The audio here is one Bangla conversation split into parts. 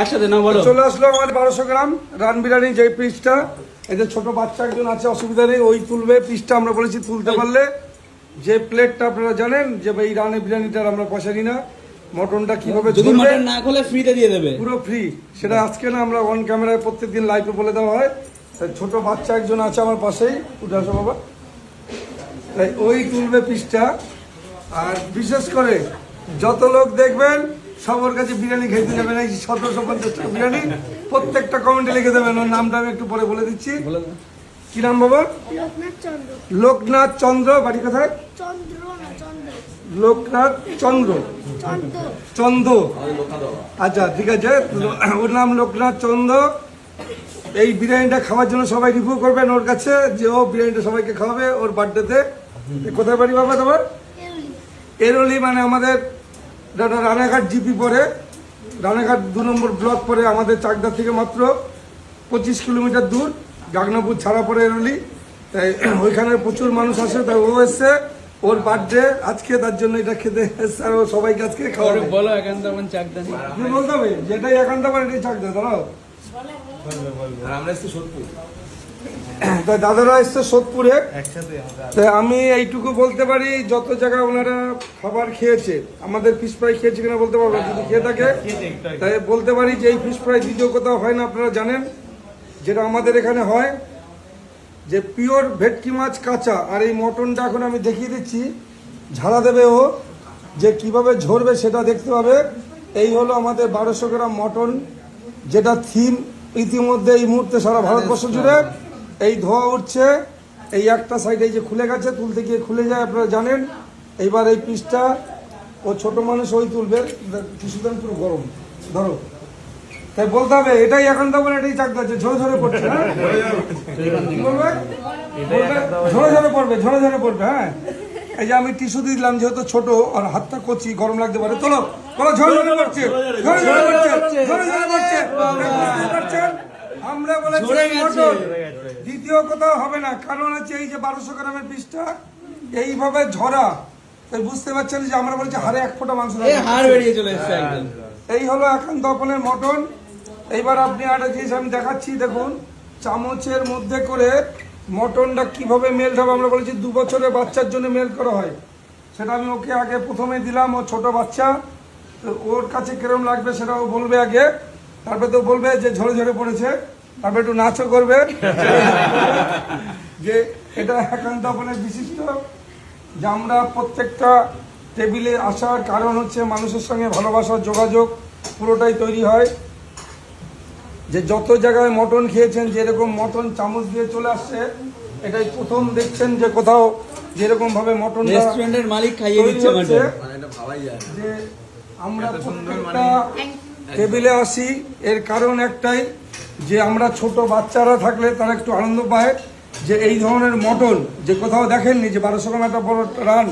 একসাথে না বলো। চলে আসলো আমাদের 1200 গ্রাম রান বিরিয়ানি, যে পিসটা এই যে ছোট বাচ্চা একজন আছে, অসুবিধা নেই, ওই তুলবে পিসটা। আমরা বলেছি তুলতে পারলে যে প্লেটটা আপনারা জানেন যে এই রানের বিরিয়ানিটার আমরা পয়সা নিই না, মটনটা কিভাবে যদি মটন না খোলে ফ্রিতে দিয়ে দেবে, পুরো ফ্রি। সেটা আজকে না, আমরা অন ক্যামেরায় প্রত্যেকদিন লাইভে বলে দেওয়া হয়। তাই ছোট বাচ্চা একজন আছে আমার পাশেই, উঠে আসো বাবা, তাই ওই তুলবে পিসটা। আর বিশেষ করে যত লোক দেখবেন সবার কাছে বিরিয়ানি খেতে যাবেন, এই 1750 টাকা বিরিয়ানি প্রত্যেকটা কমেন্টে লিখে দেবেন। ওর নামটা আমি একটু পরে বলে দিচ্ছি। কি নাম বাবা? লোকনাথ চন্দ্র। বাড়ি কোথায়? লোকনাথ চন্দ্র চন্দ্র। আচ্ছা ঠিক আছে, ওর নাম লোকনাথ চন্দ্র। এই বিরিয়ানিটা খাওয়ার জন্য সবাই রিভিউ করবেন ওর কাছে, যে ও বিরিয়ানিটা সবাইকে খাওয়াবে ওর বার্থডেতে। কোথায় বাড়ি বাবা তোমার? এরোলি, মানে আমাদের রানাঘাট জিপি পরে, রানাঘাট 2 নম্বর ব্লক পরে, আমাদের চাকদা থেকে মাত্র 25 কিলোমিটার দূর, গাগনাপুর ছাড়া পরে এরোলি। তাই ওইখানে প্রচুর মানুষ আসে, তাই ও এসছে, ওর বার্থডে আজকে, তার জন্য এটা খেতে এসছে। আর ও সবাইকে আজকে খাওয়াবে। বলো একান্তমন চাকদা তুমি বলতে হবে যেটাই একান্তমন এটাই চাকদা। দাঁড়াও, আমরা এসছি সোদপুর, তাই দাদারা এসছে সোদপুরে। তাই আমি এইটুকু বলতে পারি, যত জায়গায় ওনারা খাবার খেয়েছে, আমাদের ফিশ ফ্রাই খেয়েছে কিনা বলতে পারবো, যদি খেয়ে থাকে তাই বলতে পারি যে এই ফিশ ফ্রাই দ্বিতীয় কোথাও হয় না। আপনারা জানেন যেটা আমাদের এখানে হয়, যে পিওর ভেটকি মাছ কাঁচা। আর এই মটনটা এখন আমি দেখিয়ে দিচ্ছি, ঝাড়া দেবে ও, যে কিভাবে ঝরবে সেটা দেখতে পাবে। এই হলো আমাদের 1200 গ্রাম মটন, যেটা থিম ইতিমধ্যে এই মুহূর্তে সারা ভারতবর্ষ জুড়ে। এই ধোয়া উঠছে, এই একটা সাইড এই যে খুলে গেছে, তুলতে গিয়ে খুলে যায়, আপনারা জানেন। এইবার এই পিসটা ও ছোট মানুষ ওই তুলবে, কিছুদিন পুরো গরম ধরো, তাই বলতে হবে এটাই এখন তো এটাই চাকদা, যে ঝরে ঝরে পড়ছে। হ্যাঁ বলবে ঝরে ঝরে পড়বে, ঝরে ঝরে পড়বে। হ্যাঁ, এই যে আমি টিস্যু দিয়ে দিলাম, যেহেতু ছোট আর হাতটা কচি, গরম লাগতে পারে। চলো বলো, ঝরে ঝরে পড়ছে, ঝরে ঝরে পড়ছে, ঝরে ঝরে পড়ছে। আমরা বলেছি মটন দ্বিতীয় কোথাও হবে না, কারণ হচ্ছে এই যে 1200 গ্রামের পিসটা এইভাবে ঝরা, তাই বুঝতে পারছেন যে আমরা বলছি হাড়ে 1 ফোঁটা মাংস, হাড় বেরিয়ে চলে এসছে একদম। এই হলো একান্ত আপনের মটন। এইবার আপনি একটা জিনিস আমি দেখাচ্ছি, দেখুন চামচের মধ্যে করে মটনটা কিভাবে মেল্ট হবে। আমরা বলেছি 2 বছরের বাচ্চার জন্য মেল্ট করা হয়, সেটা আমি ওকে আগে প্রথমে দিলাম। ও ছোট বাচ্চা, তো ওর কাছে কিরম লাগবে সেটা ও বলবে আগে, তারপরে তো বলবে যে ঝরে ঝরে পড়েছে, তারপরে একটু নাচও করবে। যে এটা একান্ত আপনের বিশিষ্ট, যে আমরা প্রত্যেকটা টেবিলে আসার কারণ হচ্ছে মানুষের সঙ্গে ভালোবাসার যোগাযোগ পুরোটাই তৈরি হয়। যে যত জায়গায় মটন খেয়েছেন, যেরকম মটন চামচ দিয়ে চলে আসছে, এটাই প্রথম দেখছেন যে কোথাও যেরকম ভাবে মটন রেস্টুরেন্টের মালিক খাইয়ে দিচ্ছে মটন। যে আমরা প্রত্যেকটা টেবিলে আসি, এর কারণ একটাই, যে আমরা ছোট বাচ্চারা থাকলে তারা একটু আনন্দ পায়, যে এই ধরনের মটন যে কোথাও দেখেননি, যে 1200 গ্রাম একটা বড় রান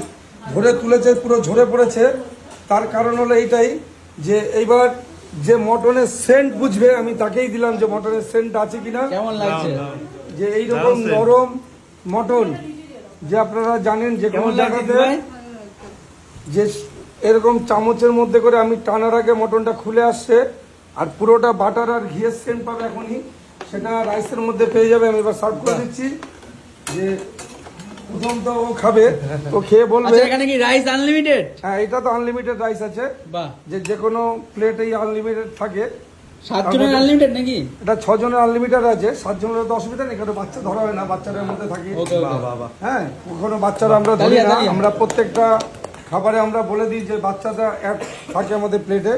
ধরে তুলেছে, পুরো ঝরে পড়েছে। তার কারণ হলো এইটাই, যে এইবার যে মটনের সেন্ট বুঝবে, আমি তাকেই দিলাম যে মটনের সেন্ট আছে কিনা, কেমন লাগছে, যে এইরকম নরম মটন, যে আপনারা জানেন যে কোনো জায়গাতে যে এরকম চামচের মধ্যে করে আমি টানার আগে মটনটা খুলে আসছে, আর পুরোটা বাটার আর ঘিয়ের সেন্ট পাবে এখনই, সেটা রাইসের মধ্যে পেয়ে যাবে। আমি এবার সার্ভ করে দিচ্ছি। যে প্রথম তো ও খাবে, ও খেয়ে বলবে। এখানে কি রাইস আনলিমিটেড? হ্যাঁ, এটা তো আনলিমিটেড রাইস আছে। বাহ, যে কোনো প্লেটেই আনলিমিটেড থাকে। 7 জনের আনলিমিটেড নাকি? এটা 6 জনের আনলিমিটেড আছে, 7 জনের তো অসুবিধা নেই, কারণ বাচ্চা ধরা হয় না, বাচ্চাদের মধ্যে থাকে। হ্যাঁ, কখনো বাচ্চারা আমরা ধরি না, আমরা প্রত্যেকটা খাবারে আমরা বলে দিই যে বাচ্চাটা এক থাকে আমাদের প্লেটে,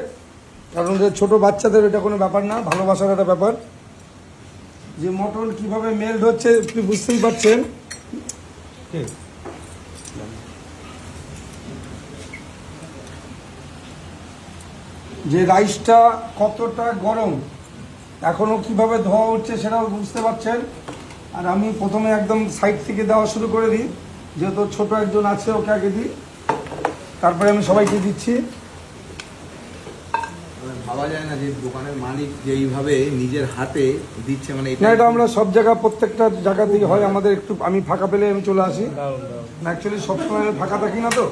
কারণ ছোট বাচ্চাদের এটা কোনো ব্যাপার না, ভালোবাসার একটা ব্যাপার। যে মটন কিভাবে মেল্ট হচ্ছে আপনি বুঝতেই পারছেন। যে রাইসটা কতটা গরম, এখনো কিভাবে ধোয়া উঠছে সেটাও বুঝতে পারছেন। আর আমি প্রথমে একদম সাইড থেকে দেওয়া শুরু করে দিই, যেহেতু ছোট একজন আছে ওকে আগে দিই, তারপরে আমি সবাইকে দিচ্ছি। ভাবা যায় না যে দোকানের মালিক যে এইভাবে নিজের হাতে দিচ্ছে, মানে না, এটা আমরা সব জায়গা প্রত্যেকটা জায়গা থেকে হয়। আমাদের একটু আমি ফাঁকা পেলে আমি চলে আসি, অ্যাকচুয়ালি সবসময় আমি ফাঁকা থাকি না, তো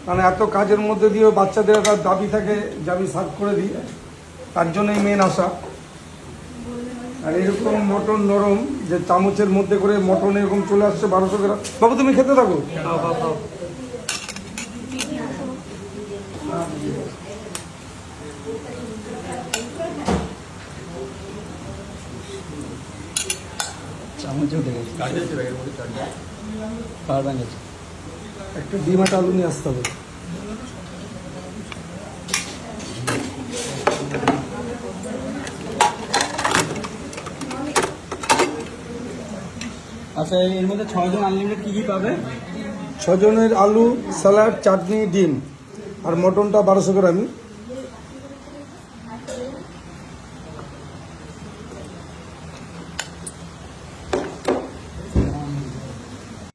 মানে এত কাজের মধ্যে দিয়েও বাচ্চাদের একটা দাবি থাকে যে আমি সার্ভ করে দিই। তার জন্যই মেন আসা। আর এরকম মটন নরম যে চামচের মধ্যে করে মটন এরকম চলে আসছে 1200 গ্রাম। বাবু তুমি খেতে থাকো। চামচ উঠে গেছে, পাওয়ার ব্যাংক আছে। একটা ডিম একটা আলু নিয়ে আসতে হবে। আচ্ছা, এর মধ্যে 6 জন আনলিমিটেড কি কি পাবে? 6 জনের আলু, স্যালাড, চাটনি, ডিম আর মটনটা 1200 গ্রামই।